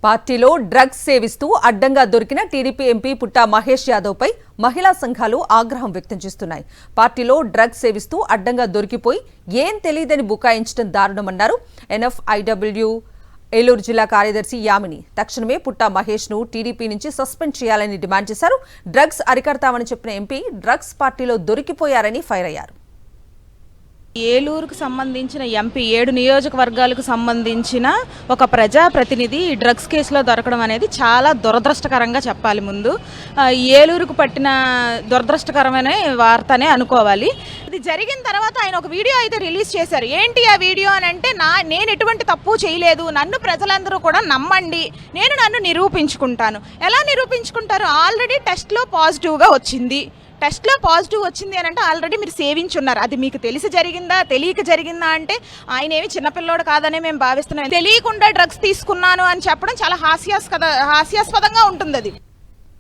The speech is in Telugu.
పార్టీలో డ్రగ్స్ సేవిస్తూ అడ్డంగా దొరికిన టీడీపీ ఎంపీ పుట్టా మహేష్ యాదవ్పై మహిళా సంఘాలు ఆగ్రహం వ్యక్తం చేస్తున్నాయి. పార్టీలో డ్రగ్స్ సేవిస్తూ అడ్డంగా దొరికిపోయి ఏం తెలియదని బుకాయించడం దారుణమన్నారు ఎన్ఎఫ్ఐడబ్ల్యూ ఏలూరు జిల్లా కార్యదర్శి యామిని. తక్షణమే పుట్టా మహేష్ ను టీడీపీ నుంచి సస్పెండ్ చేయాలని డిమాండ్ చేశారు. డ్రగ్స్ అరికడతామని చెప్పిన ఎంపీ డ్రగ్స్ పార్టీలో దొరికిపోయారని ఫైర్ అయ్యారు. ఏలూరుకు సంబంధించిన ఎంపీ 7 నియోజకవర్గాలకు సంబంధించిన ఒక ప్రజాప్రతినిధి ఈ డ్రగ్స్ కేసులో దొరకడం అనేది చాలా దురదృష్టకరంగా చెప్పాలి. ముందు ఏలూరుకు పట్టిన దురదృష్టకరమైన వార్తనే అనుకోవాలి. ఇది జరిగిన తర్వాత ఆయన ఒక వీడియో అయితే రిలీజ్ చేశారు. ఏంటి ఆ వీడియో అని అంటే, నేను ఎటువంటి తప్పు చేయలేదు, నన్ను ప్రజలందరూ కూడా నమ్మండి, నేను నన్ను నిరూపించుకుంటాను. ఎలా నిరూపించుకుంటారు? ఆల్రెడీ టెస్ట్లో పాజిటివ్గా వచ్చింది. టెస్ట్లో పాజిటివ్ వచ్చింది అని అంటే ఆల్రెడీ మీరు సేవించున్నారు. అది మీకు తెలిసి జరిగిందా, తెలియక జరిగిందా అంటే ఆయన ఏమి చిన్నపిల్లోడు కాదనే మేము భావిస్తున్నాం. తెలియకుండా డ్రగ్స్ తీసుకున్నాను అని చెప్పడం చాలా హాస్యాస్పదంగా ఉంటుంది. అది